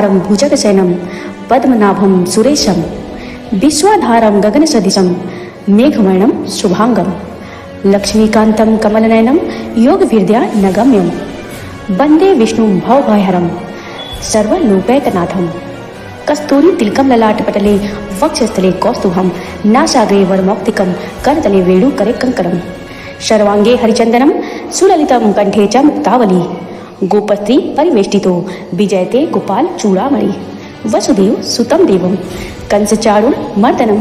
गगनहारं भुजगशयनं पद्मनाभं सुरेशं विश्वाधारं गगनसदृशं मेघवर्णं शुभांगं लक्ष्मीकान्तं कमलनयनं योगवीर्यानगम्यं वन्दे विष्णुं भवभयहरं सर्वलोकैकनाथं कस्तूरी तिलकं ललाटपटले वक्षस्थले कौस्तुभं नासाग्रे वरमौक्तिकं करतले वेणुकरे कंकरं सर्वांगे हरिचन्दनं सुललितं कंठे च मुक्तावली गोपस्त्री परिवेष्टितो विजयते गोपाल चूड़ामणि वसुदेव सुतं देवं कंसचारुण मर्दनं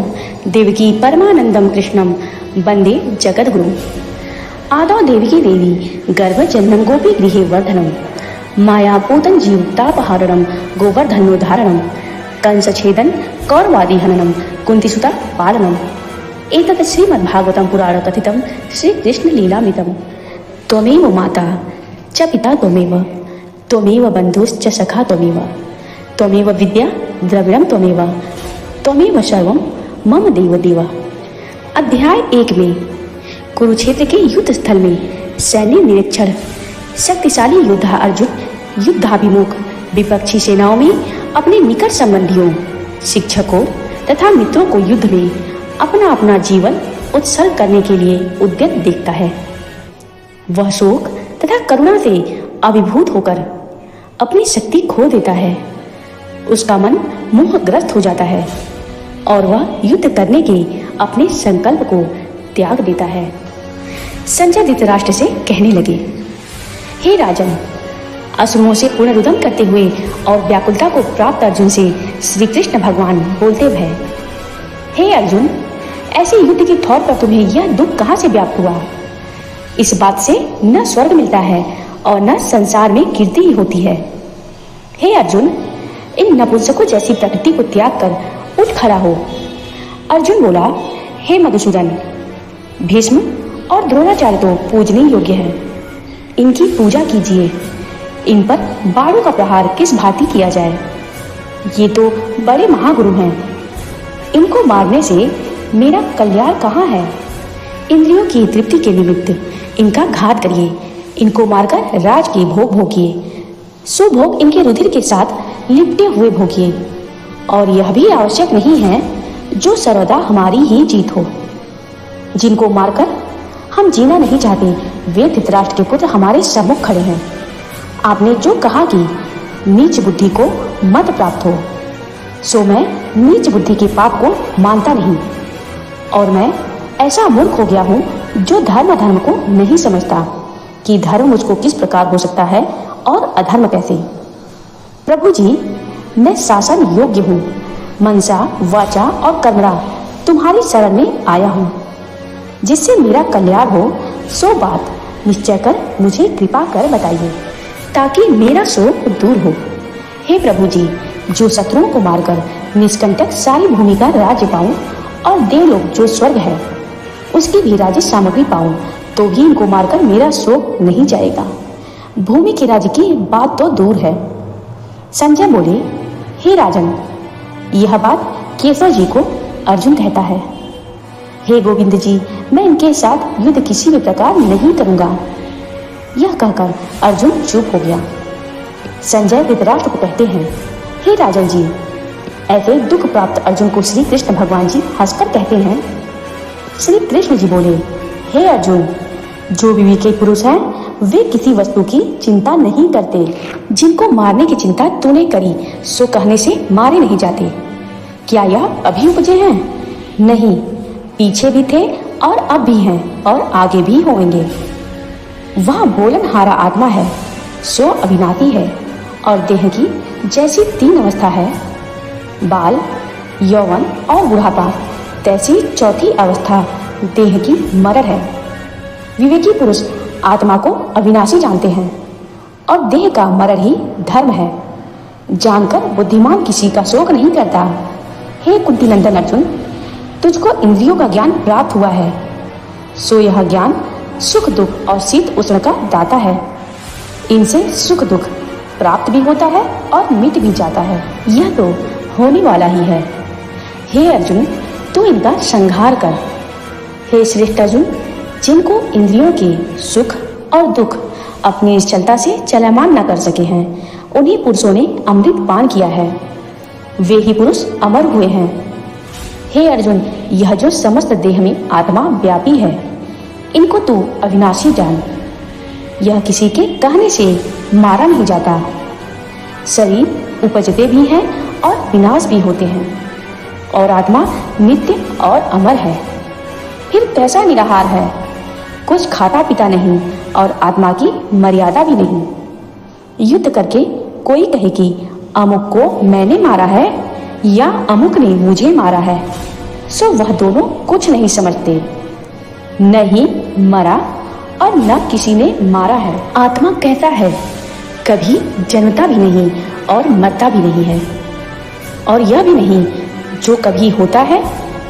देवकी परमानंदं कृष्णं वंदे जगद्गुरुं आदौ देवकी देवी गर्भजननं गोपी गृहे वर्धनं मायापूतं जीवतापहारणं गोवर्धनोद्धारणं कंसछेदन कौरवादिहननं कुन्तीसुता पालनम् एतत् श्रीमद्भागवतं पुराण कथितं श्रीकृष्णलीलामृतं त्वमेव माता च पिता त्वमेव बन्धुश्च सखा त्वमेव विद्या द्रविणं त्वमेव सर्वं मम देव। अध्याय 1 में कुरुक्षेत्र के युद्ध स्थल में सैन्य निरीक्षण शक्तिशाली योद्धा अर्जुन युद्धाभिमुख विपक्षी सेनाओं में अपने निकट संबंधियों शिक्षकों तथा मित्रों को युद्ध में अपना अपना जीवन उत्सर्ग करने के लिए उद्यत देखता है। वह शोक तथा करुणा से अभिभूत होकर अपनी शक्ति खो देता है। उसका मन मोहग्रस्त हो जाता है और वह युद्ध करने के अपने संकल्प को त्याग देता है। संजय धृतराष्ट्र से कहने लगे, हे राजन, असुरों से पुनरुद्यम करते हुए और व्याकुलता को प्राप्त अर्जुन से श्री कृष्ण भगवान बोलते भय, हे अर्जुन, ऐसे युद्ध की थौर पर तुम्हें यह दुख कहाँ से व्याप्त हुआ? इस बात से न स्वर्ग मिलता है और न संसार में कीर्ति ही होती है। हे अर्जुन, इन नपुंसकों जैसी प्रकृति को त्याग कर उठ खड़ा हो। अर्जुन बोला, हे मधुसूदन, भीष्म और द्रोणाचार्य तो पूजनीय योग्य हैं, इनकी पूजा कीजिए। इन पर बाणों का प्रहार किस भांति किया जाए? ये तो बड़े महागुरु हैं, इनको मारने से मेरा कल्याण कहाँ है? इंद्रियों की तृप्ति के निमित्त इनका घात करिए, इनको मारकर राज के भोग भोगिए, सुभोग इनके रुधिर के साथ लिपटे हुए भोगिए। और यह भी आवश्यक नहीं है जो सर्वदा हमारी ही जीत हो। जिनको मारकर हम जीना नहीं चाहते, वे धृतराष्ट्र के पुत्र हमारे सम्मुख खड़े हैं। आपने जो कहा कि नीच बुद्धि को मत प्राप्त हो, सो मैं नीच बुद्धि के पाप को मानता नहीं, और मैं ऐसा मूर्ख हो गया हूँ जो धर्म को नहीं समझता कि धर्म मुझको किस प्रकार हो सकता है और अधर्म कैसे। प्रभु जी, मैं शासन योग्य हूँ, मनसा वाचा और कर्मणा तुम्हारी शरण में आया हूँ। जिससे मेरा कल्याण हो सो बात निश्चय कर मुझे कृपा कर बताइए, ताकि मेरा शोक दूर हो। हे प्रभु जी, जो शत्रुओं को मारकर निष्कंटक सारी भूमि का राज्य पाऊं और देवलोक जो स्वर्ग है उसकी भी राज्य सामग्री पाऊं, तो भी इनको मारकर मेरा शोक नहीं जाएगा। भूमि के राज्य की बात तो दूर है। संजय बोले, हे राजन, यह बात केशव जी को अर्जुन कहता है। हे गोविंद जी, मैं इनके साथ युद्ध किसी भी प्रकार नहीं करूंगा। यह कहकर अर्जुन चुप हो गया। संजय धृतराष्ट्र को कहते हैं, हे राजन जी, ऐसे दुख प्राप्त अर्जुन को श्री कृष्ण भगवान जी हंसकर कहते हैं। श्री कृष्ण जी बोले, हे अर्जुन, जो विवेकी पुरुष हैं वे किसी वस्तु की चिंता नहीं करते। जिनको मारने की चिंता तूने करी, सो कहने से मारे नहीं जाते। क्या यह अभी उपजे हैं? नहीं, पीछे भी थे और अब भी हैं और आगे भी होंगे। वह बोलनहारा आत्मा है, सो अविनाशी है और देह की जैसी 3 अवस्था है, बाल, यौवन और बुढ़ापा, तैसी चौथी अवस्था देह की मरण है। विवेकी पुरुष आत्मा को अविनाशी जानते हैं और देह का मरण ही धर्म है। जानकर बुद्धिमान किसी का शोक नहीं करता। हे कुंती नंदन अर्जुन, तुझको इंद्रियों का ज्ञान प्राप्त हुआ है, सो यह ज्ञान सुख दुख और शीत उष्ण का दाता है। इनसे सुख दुख प्राप्त भी होता है और मिट भी जाता है, यह तो होने वाला ही है। हे अर्जुन, तू इनका संहार कर। हे श्रेष्ठ अर्जुन, जिनको इंद्रियों के सुख और दुख अपनी निश्चलता से चलायमान न कर सके हैं, उन्हीं पुरुषों ने अमृत पान किया है, वे ही पुरुष अमर हुए हैं। हे अर्जुन, यह जो समस्त देह में आत्मा व्यापी है, इनको तू अविनाशी जान। यह किसी के कहने से मारा नहीं जाता। शरीर उपजते भी हैं और विनाश भी होते हैं, और आत्मा नित्य और अमर है। फिर कैसा निराहार है, कुछ खाता पीता नहीं और आत्मा की मर्यादा भी नहीं। युद्ध करके कोई कहे कि अमुक को मैंने मारा है या अमुक ने मुझे मारा है, सो वह दोनों कुछ नहीं समझते। न ही मरा और न किसी ने मारा है। आत्मा कैसा है, कभी जन्मता भी नहीं और मरता भी नहीं है, और यह भी नहीं जो कभी होता है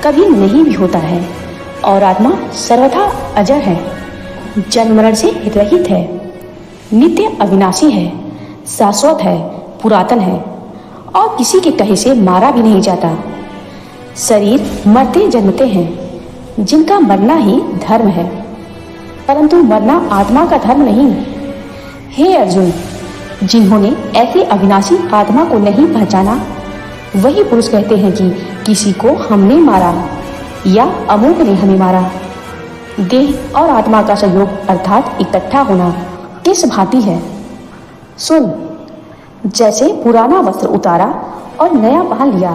कभी नहीं भी होता है। और आत्मा सर्वथा अजर है, जन्म मरण से रहित है, नित्य अविनाशी है, शाश्वत है, पुरातन है, और किसी के कहे से मारा भी नहीं जाता। शरीर मरते जन्मते हैं, जिनका मरना ही धर्म है, परंतु मरना आत्मा का धर्म नहीं। हे अर्जुन, जिन्होंने ऐसे अविनाशी आत्मा को नहीं पहचाना, वही पुरुष कहते हैं कि किसी को हमने मारा या अमुक ने हमें मारा। देह और आत्मा का संयोग अर्थात इकट्ठा होना किस भांति है, सुन। जैसे पुराना वस्त्र उतारा और नया पहन लिया,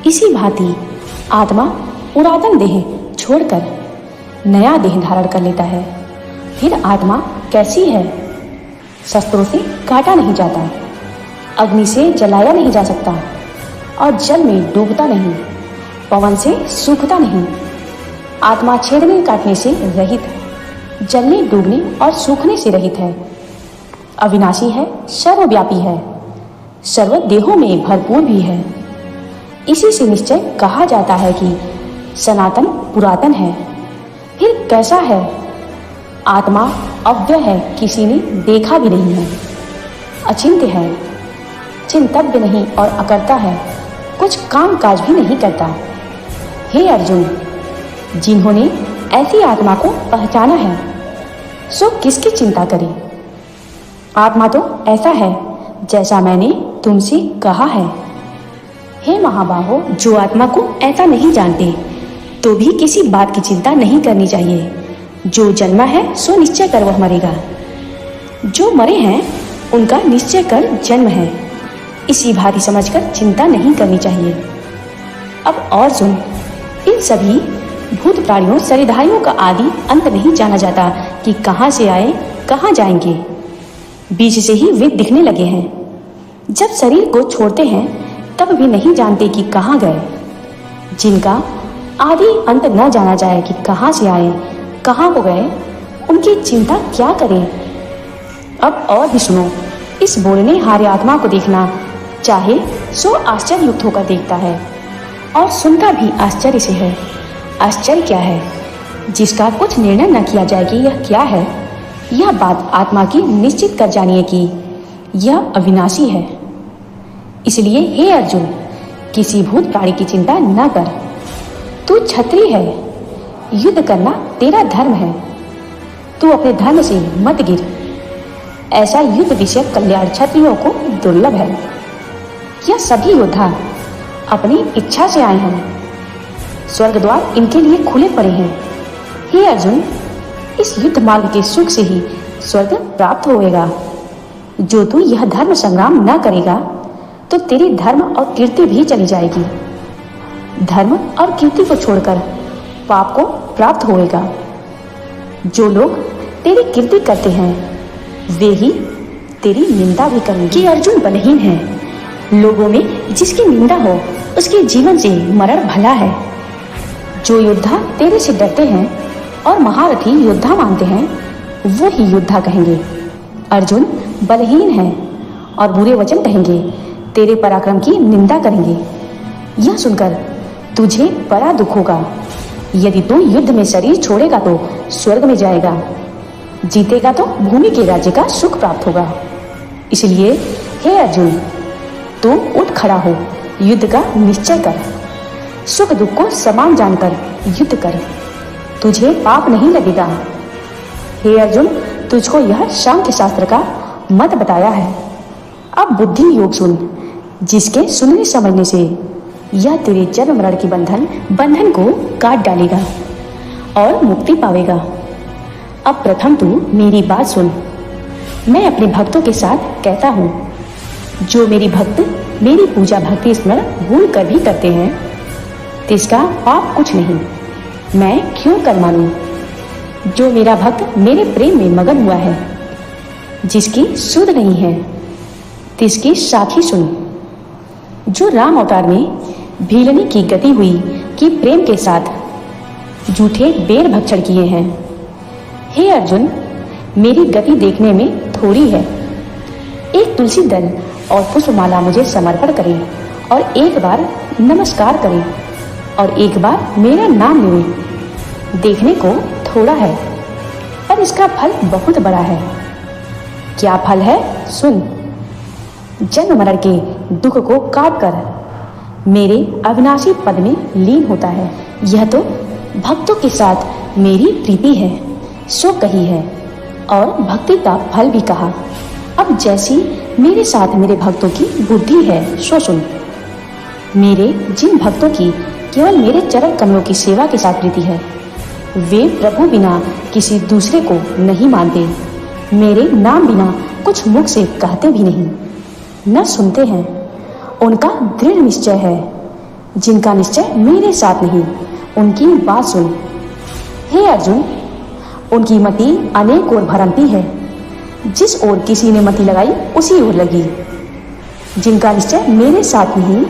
इसी भांति आत्मा पुरातन देह छोड़कर नया देह धारण कर लेता है। फिर आत्मा कैसी है, शस्त्रों से काटा नहीं जाता, अग्नि से जलाया नहीं जा सकता, और जल में डूबता नहीं, पवन से सूखता नहीं। आत्मा छेदने काटने से रहित, जलने डूबने और सूखने से रहित है, अविनाशी है, सर्वव्यापी है, सर्व देहों में भरपूर भी है। इसी से निश्चय कहा जाता है कि सनातन पुरातन है। फिर कैसा है, आत्मा अव्यय है, किसी ने देखा भी नहीं है, अचिंत्य है, चिंतव्य नहीं और अकर्ता है, कुछ काम काज भी नहीं करता। हे अर्जुन, जिन्होंने ऐसी आत्मा को पहचाना है, सो किसकी चिंता करे। आत्मा तो ऐसा है जैसा मैंने तुमसे कहा है। हे महाबाहो, जो आत्मा को ऐसा नहीं जानते, तो भी किसी बात की चिंता नहीं करनी चाहिए। जो जन्मा है सो निश्चय कर वह मरेगा, जो मरे हैं उनका निश्चय कर जन्म है। इसी भांति समझकर चिंता नहीं करनी चाहिए। अब और सुन, इन सभी भूत प्राणियों शरीरधारियों का आदि अंत नहीं जाना जाता कि कहाँ से आए कहाँ जाएंगे। बीच से ही वे दिखने लगे हैं। जब शरीर को छोड़ते हैं तब भी नहीं जानते कि कहाँ गए। जिनका आदि अंत न जाना जाए कि कहाँ से आए कहाँ को गए, उनकी चिंता क्या करें। अब और भी सुनो, इस बोलने हारे आत्मा को देखना चाहे सो आश्चर्य युक्त होकर देखता है, और सुनता भी आश्चर्य से है। आश्चर्य क्या है, जिसका कुछ निर्णय न किया जाए कि यह क्या है। यह बात आत्मा की निश्चित कर जानिए कि यह अविनाशी है। इसलिए हे अर्जुन, किसी भूत प्राणी की चिंता न कर। तू क्षत्रिय है, युद्ध करना तेरा धर्म है। तू अपने धर्म से मत गिर। ऐसा युद्ध विषय कल्याण क्षत्रियों को दुर्लभ है। यह सभी योद्धा अपनी इच्छा से आए हैं, स्वर्ग द्वार इनके लिए खुले पड़े हैं। हे अर्जुन, इस युद्ध मार्ग के सुख से ही स्वर्ग प्राप्त होएगा। जो तू यह धर्म संग्राम न करेगा तो तेरी धर्म और कीर्ति भी चली जाएगी। धर्म और कीर्ति को छोड़कर पाप को प्राप्त होएगा। जो लोग तेरी कीर्ति करते हैं वे ही तेरी निंदा भी करेंगे। कि अर्जुन बलहीन है, लोगों में जिसकी निंदा हो उसके जीवन से मरण भला है। जो योद्धा तेरे से डरते हैं और महारथी योद्धा मानते हैं, वो ही योद्धा कहेंगे। अर्जुन बलहीन है और बुरे वचन कहेंगे, तेरे पराक्रम की निंदा करेंगे। यह सुनकर तुझे बड़ा दुख होगा। यदि तू युद्ध में शरीर छोड़ेगा तो स्वर्ग में जाएगा, जीतेगा तो भूमि के राज्य का सुख प्राप्त होगा। इसलिए हे अर्जुन, तू उठ खड़ा हो, युद्ध का निश्चय कर। सुख दुख को समान जानकर युद्ध कर, तुझे पाप नहीं लगेगा। हे अर्जुन, तुझको यह सांख्य शास्त्र का मत बताया है। अब बुद्धि योग सुन, जिसके सुनने समझने से यह तेरे जन्म मरण के बंधन को काट डालेगा और मुक्ति पावेगा। अब प्रथम तू मेरी बात सुन। मैं अपने भक्तों के साथ कहता हूँ, जो मेरी भक्त मेरी पूजा भक्ति स्मरण भूल कर भी करते हैं, तिसका पाप कुछ नहीं, मैं क्यों कर मानूं। जो मेरा भक्त मेरे प्रेम में मगन हुआ है, जिसकी सुध नहीं है, तिसकी साखी सुन। जो राम अवतार में भीलनी की गति हुई कि प्रेम के साथ झूठे बेर भक्षण किए हैं। हे अर्जुन, मेरी गति देखने में थोड़ी है। एक तुलसी दल और पुष्पमाला मुझे समर्पण करें और एक बार नमस्कार करें और एक बार मेरा नाम लें, देखने को थोड़ा है पर इसका फल बहुत बड़ा है। क्या फल है सुन। जन्म मरण के दुख को काट कर मेरे अविनाशी पद में लीन होता है। यह तो भक्तों के साथ मेरी प्रीति है, सो कही है, और भक्ति का फल भी कहा। अब जैसी मेरे साथ मेरे भक्तों की बुद्धि है, सो सुन। मेरे जिन भक्तों की केवल मेरे चरण कमलों की सेवा के साथ प्रीति है, वे प्रभु बिना किसी दूसरे को नहीं मानते, मेरे नाम बिना कुछ मुख से कहते भी नहीं, न सुनते हैं। उनका दृढ़ निश्चय है, जिनका निश्चय मेरे साथ नहीं, उनकी बात सुन। हे अर्जुन, उनकी मति अनेक ओर भरमती है, जिस ओर किसी ने मति लगाई उसी ओर लगी। जिनका निश्चय मेरे साथ नहीं,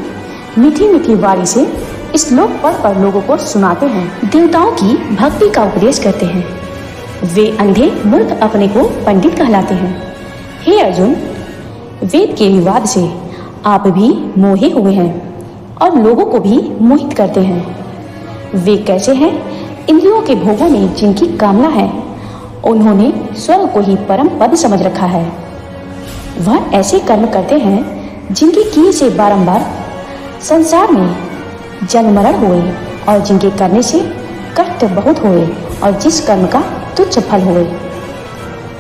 मीठी मीठी वाणी से इस लोक पर लोगों को सुनाते हैं, देवताओं की भक्ति का उपदेश करते हैं। वे अंधे मूर्ख अपने को पंडित कहलाते हैं। हे अर्जुन, वेद के विवाद से आप भी मोहे हुए हैं और लोगों को भी मोहित करते हैं। वे कैसे हैं? इंद्रियों के भोगों में जिनकी कामना है, उन्होंने स्वर्ग को ही परम पद समझ रखा है। वह ऐसे कर्म करते हैं जिनकी किए से बारंबार संसार में जन्म मरण हुए और जिनके करने से कष्ट बहुत हुए और जिस कर्म का तुच्छ फल हुए,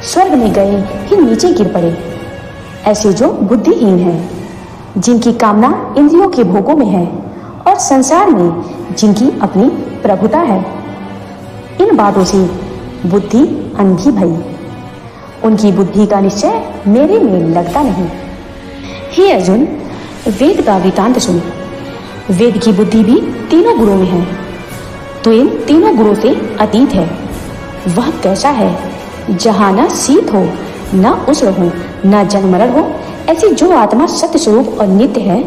स्वर्ग में गए ही नीचे गिर पड़े। ऐसे जो बुद्धिहीन हैं, जिनकी कामना इंद्रियों के भोगों में है और संसार में जिनकी अपनी प्रभुता है, इन बातों से बुद्धि अंधी भई। उनकी बुद्धि का निश्चय मेरे में लगता नहीं। हे अर्जुन, वेद का वृतांत सुन। वेद की बुद्धि भी तीनों गुणों में है, तो इन तीनों गुणों से अतीत है। वह कैसा है? जहाँ न शीत हो, न उष्ण हो, न जन्म मरण हो, ऐसी जो आत्मा सत्य स्वरूप और नित्य है,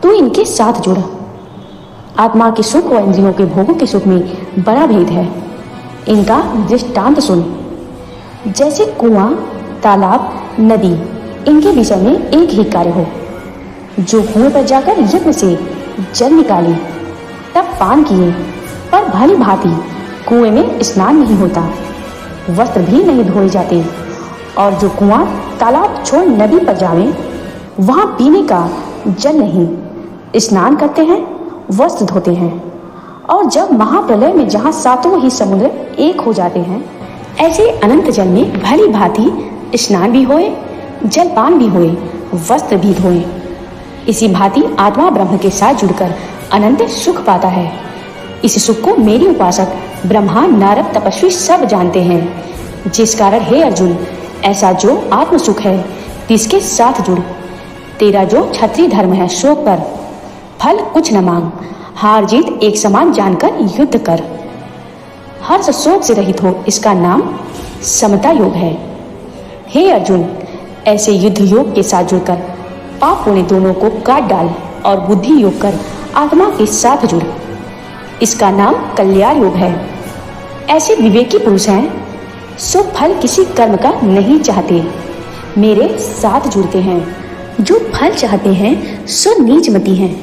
तो इनके साथ जुड़। आत्मा के सुख और इंद्रियों के भोगों के सुख में बड़ा भेद है। इनका दृष्टांत सुन। जैसे कुआं, तालाब, नदी, इनके विषय में एक ही कार्य हो। जो कुएं पर जाकर यत्न से जल निकाले, तब पान किए, पर भली भांति कुएं में स्नान नहीं होता, वस्त्र भी नहीं धोए जाते। और जो कुआं तालाब छोड़ नदी पर जावे, वहां पीने का जल नहीं, स्नान करते हैं, वस्त्र धोते हैं। और जब महाप्रलय में जहाँ सातों ही समुद्र एक हो जाते हैं, ऐसे अनंत जल में भली भांति स्नान भी होए, जलपान भी होए, वस्त्र भी धोए। इसी भांति आत्मा ब्रह्म के साथ जुड़कर अनंत सुख पाता है। इस सुख को मेरी उपासक ब्रह्मा, नारद, तपस्वी सब जानते हैं। जिस कारण हे अर्जुन, ऐसा जो आत्म सुख है, तिसके साथ जुड़। तेरा जो क्षत्रिय धर्म है, सो कर, फल कुछ न मांग, हार जीत एक समान जानकर युद्ध कर। हर्ष शोक से रहित हो, इसका नाम समता योग है। हे अर्जुन, ऐसे युद्ध योग के साथ जुड़कर पाप पुण्य दोनों को काट डाल और बुद्धि योग कर आत्मा के साथ जुड़। इसका नाम कल्याण योग है। ऐसे विवेकी पुरुष हैं, सो फल किसी कर्म का नहीं चाहते, मेरे साथ जुड़ते हैं। जो फल चाहते हैं, सो नीच मति हैं।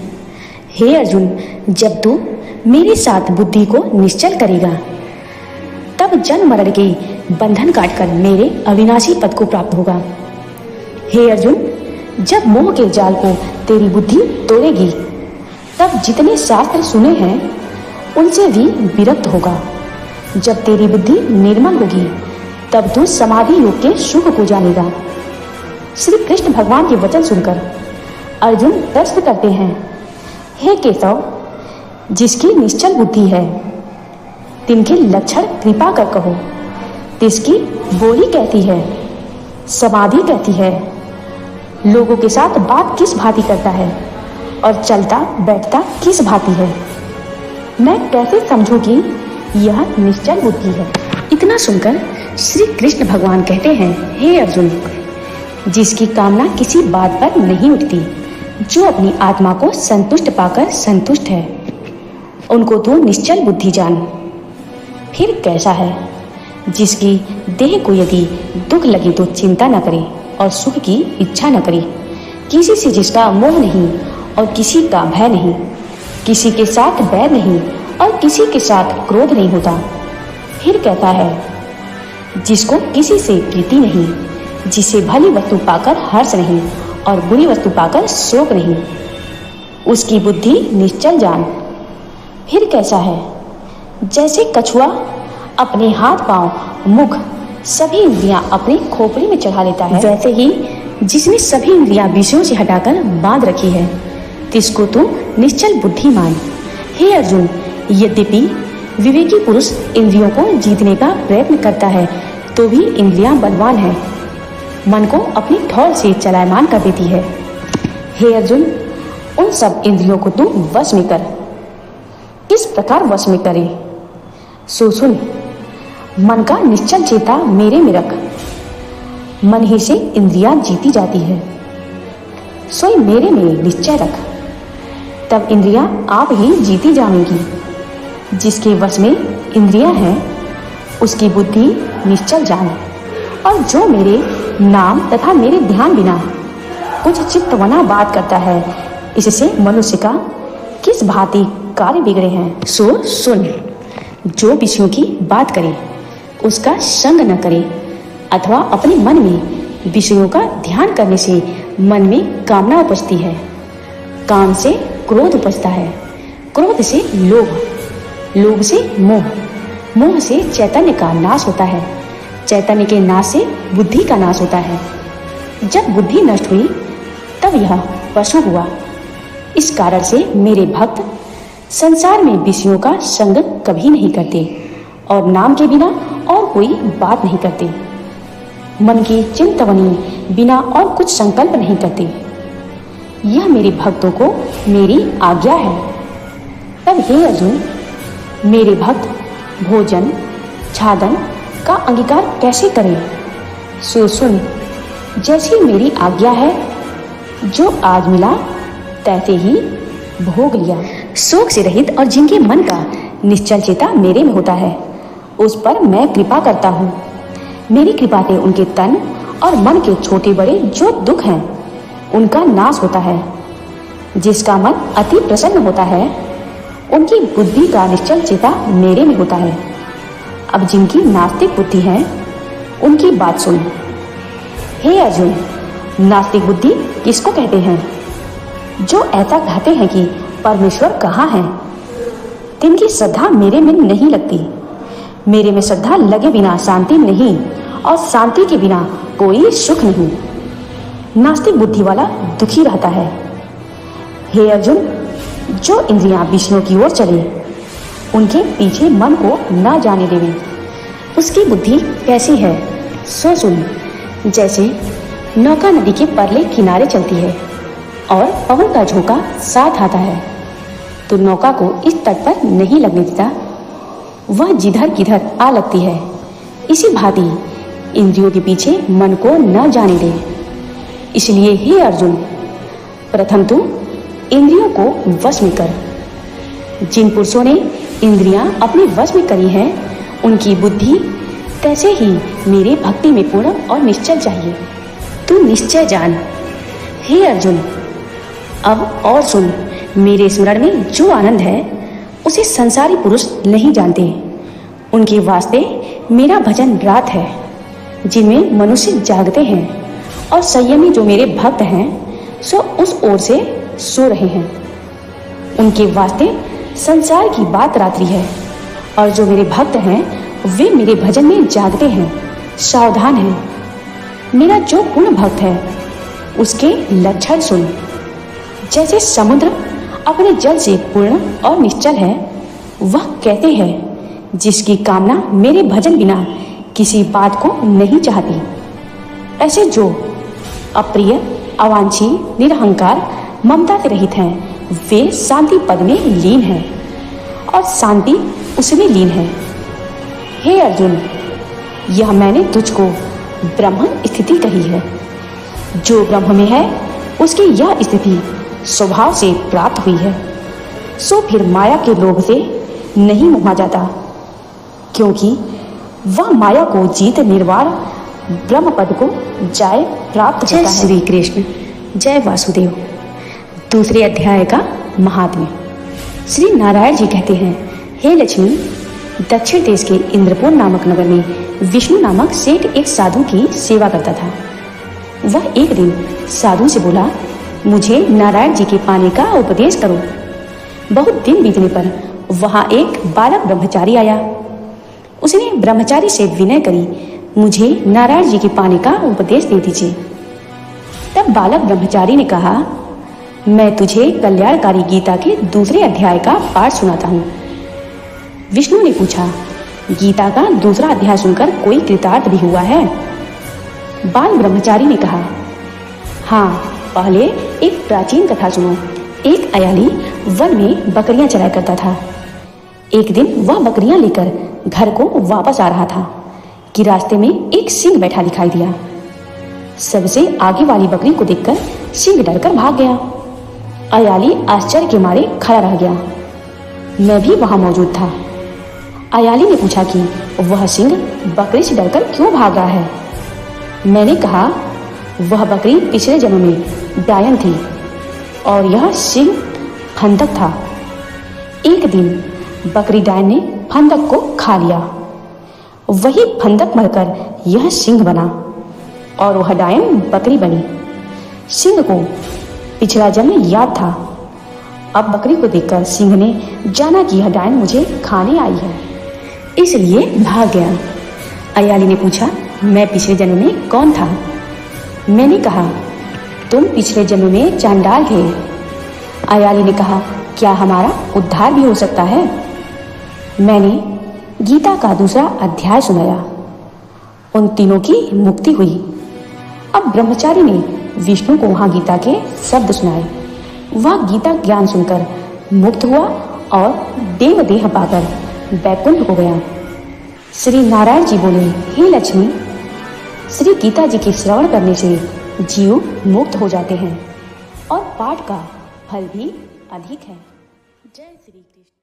हे अर्जुन, जब तू मेरे साथ बुद्धि को निश्चल करेगा, तब जन्म मरण के बंधन काटकर मेरे अविनाशी पद को प्राप्त होगा। हे अर्जुन, जब मोह के जाल को तेरी बुद्धि तोड़ेगी, तब जितने शास्त्र सुने हैं उनसे भी विरक्त होगा। जब तेरी बुद्धि निर्मल होगी, तब तू समाधि योग के सुख को जानेगा। श्री कृष्ण भगवान के वचन सुनकर अर्जुन प्रश्न करते हैं, हे केशव, जिसकी निश्चल बुद्धि है तिनके लक्षण कृपा कर कहो। तिसकी बोली कहती है, समाधि कहती है, लोगों के साथ बात किस भांति करता है और चलता बैठता किस भांति है। मैं कैसे समझूं कि यह निश्चल बुद्धि है। इतना सुनकर श्री कृष्ण भगवान कहते हैं, हे अर्जुन, जिसकी कामना किसी बात पर नहीं उठती, जो अपनी आत्मा को संतुष्ट पाकर संतुष्ट है, उनको तू निश्चल बुद्धि जान। फिर कैसा है जिसकी देह को यदि दुख लगे तो चिंता न करे और सुख की इच्छा न करे, किसी से जिसका मोह नहीं और किसी का भय नहीं, किसी के साथ बैर नहीं और किसी के साथ क्रोध नहीं होता। फिर कहता है जिसको किसी से प्रीति नहीं, जिसे भली वस्तु पाकर हर्ष नहीं और बुरी वस्तु पाकर शोक नहीं, उसकी बुद्धि निश्चल जान। फिर कैसा है जैसे कछुआ अपने हाथ पांव मुख सभी इंद्रियां अपनी खोपड़ी में चढ़ा लेता है, वैसे ही जिसने सभी इंद्रियां विषयों से हटाकर बांध रखी है, तिसको तू निश्चल बुद्धि मान। हे अर्जुन, यद्यपि विवेकी पुरुष इंद्रियों को जीतने का प्रयत्न करता है तो भी इंद्रियां बलवान है, मन को अपनी ठौर से चलायमान कर देती है। हे अर्जुन, उन सब इंद्रियों को तू वश में कर। किस प्रकार वश में करे सो सुन। मन का निश्चल चेता मेरे में रख, मन ही से इंद्रियां जीती जाती है, सोई मेरे में निश्चय रख, तब इंद्रियां आप ही जीती जाएंगी। जिसके वश में इंद्रियां हैं उसकी बुद्धि निश्चल जान, और जो मेरे नाम तथा मेरे ध्यान बिना कुछ चित्तवना बात करता है, इससे मनुष्य का किस भांति कार्य बिगड़े हैं। सो सुन। जो विषयों की बात करे उसका संग न करे, अथवा अपने मन में विषयों का ध्यान करने से मन में कामना उपजती है, काम से क्रोध उपजता है, क्रोध से लोभ, लोभ से मोह, मोह से चैतन्य का नाश होता है, चैतन्य के नाश से बुद्धि का नाश होता है। जब बुद्धि नष्ट हुई तब यह पशु हुआ। इस कारण से मेरे भक्त संसार में विषयों का संग कभी नहीं करते और नाम के बिना और कोई बात नहीं करते, मन की चिंतवनी बिना और कुछ संकल्प नहीं करते। यह मेरे भक्तों को मेरी आज्ञा है। तब हे अर्जुन, मेरे भक्त भोजन छादन का अंगीकार कैसे करें सो सुन। जैसी मेरी आज्ञा है, जो आज मिला तैसे ही भोग लिया। शोक से रहित और जिनके मन का निश्चल चेता मेरे में होता है, उस पर मैं कृपा करता हूँ। मेरी कृपा से उनके तन और मन के छोटे बड़े जो दुख हैं उनका नाश होता है। जिसका मन अति प्रसन्न होता है उनकी बुद्धि का निश्चल चेता मेरे में होता है। अब जिनकी नास्तिक बुद्धि है उनकी बात सुन। हे अर्जुन, नास्तिक बुद्धि किसको कहते हैं? जो ऐसा कहते हैं कि परमेश्वर कहाँ है, तिनकी श्रद्धा मेरे में नहीं लगती। मेरे में श्रद्धा लगे बिना शांति नहीं, और शांति के बिना कोई सुख नहीं। नास्तिक बुद्धि वाला दुखी रहता है। हे अर्जुन, जो इंद्रियां विष्णु की ओर चले उनके पीछे मन को न जाने देवे, उसकी बुद्धि कैसी है सो सुन। जैसे नौका नदी के परले किनारे चलती है और पवन का झोंका साथ आता है तो नौका को इस तट पर नहीं लगने देता, वह जिधर किधर आ लगती है। इसी भांति इंद्रियों के पीछे मन को न जाने दे। इसलिए हे अर्जुन, प्रथम तू इंद्रियों को वश में कर। जिन पुरुषों ने इंद्रियां अपने वश में करी हैं उनकी बुद्धि तैसे ही मेरे भक्ति में पूर्ण और निश्चल चाहिए। तू निश्चय जान। हे अर्जुन, अब और सुन। मेरे स्मरण में जो आनंद है उसे संसारी पुरुष नहीं जानते। उनके वास्ते मेरा भजन रात है, जिनमें मनुष्य जागते हैं, और संयमी जो मेरे भक्त हैं सो उस ओर से सो रहे हैं। उनके वास्ते संसार की बात रात्रि है, और जो मेरे भक्त हैं वे मेरे भजन में जागते हैं, सावधान हैं। मेरा जो पूर्ण भक्त है उसके लक्षण सुन। जैसे समुद्र अपने जल से पूर्ण और निश्चल है, वह कहते हैं जिसकी कामना मेरे भजन बिना किसी बात को नहीं चाहती। ऐसे जो अप्रिय, अवांछी, निरहंकार, ममता से रहित हैं, वे शांति पद में लीन हैं और शांति उसमें लीन है। हे अर्जुन, यह मैंने तुझको ब्रह्म स्थिति कही है। जो ब्रह्म में है उसकी यह स्थिति स्वभाव से प्राप्त हुई है, सो फिर माया के लोभ से नहीं मोहा जाता, क्योंकि वह माया को जीत निर्वाण ब्रह्म पद को जाय प्राप्त होता है। श्री कृष्ण, जय वासुदेव। दूसरे अध्याय का महात्म्य। श्री नारायण जी कहते हैं, हे लक्ष्मी, दक्षिण देश के इंद्रपुर नामक नगर में विष्णु नामक सेठ एक साधु की सेवा करता था। वह एक दिन साधु से बोला, मुझे नारायण जी के पाने का उपदेश करो। बहुत दिन बीतने पर वहां एक बालक ब्रह्मचारी आया। उसने ब्रह्मचारी से विनय करी, मुझे नारायण जी के पाने का उपदेश दे दीजिए। तब बालक ब्रह्मचारी ने कहा, मैं तुझे कल्याणकारी गीता के दूसरे अध्याय का पाठ सुनाता हूँ। विष्णु ने पूछा, गीता का दूसरा अध्याय सुनकर कोई कृतार्थ भी हुआ है? बाल ब्रह्मचारी ने कहा, हाँ, पहले एक प्राचीन कथा सुनो। एक अयाली वन में बकरियां चराया करता था। एक दिन वह बकरियां लेकर घर को वापस आ रहा था कि रास्ते में एक सिंह बैठा दिखाई दिया। सबसे आगे वाली बकरी को देखकर सिंह डरकर भाग गया। अयाली आश्चर्य के मारे खड़ा रह गया। मैं भी वहां मौजूद था। अयाली ने पूछा कि वह सिंह बकरी से डरकर क्यों भाग रहा है। मैंने कहा, वह बकरी पिछले जन्म में डायन थी और यह सिंह फंदक था। एक दिन बकरी डायन ने फंदक को खा लिया। वही फंदक मरकर यह सिंह बना और वह डायन बकरी बनी। सिंह को पिछला जन्म याद था। अब बकरी को देखकर सिंह ने जाना कि यह डायन मुझे खाने आई है, इसलिए भाग गया। अयाली ने पूछा, मैं पिछले जन्म में कौन था? मैंने कहा, तुम पिछले जन्म में चांडाल थे। अयाली ने कहा, क्या हमारा उद्धार भी हो सकता है? मैंने गीता का दूसरा अध्याय सुनाया। उन तीनों की मुक्ति हुई। अब ब्रह्मचारी ने विष्णु को वहां गीता के शब्द सुनाए। वह गीता ज्ञान सुनकर मुक्त हुआ और देव देह पाकर वैकुंठ हो गया। श्री नारायण जी बोले, हे लक्ष्मी, श्री गीता जी के श्रवण करने से जीव मुक्त हो जाते हैं और पाठ का फल भी अधिक है। जय श्री कृष्ण।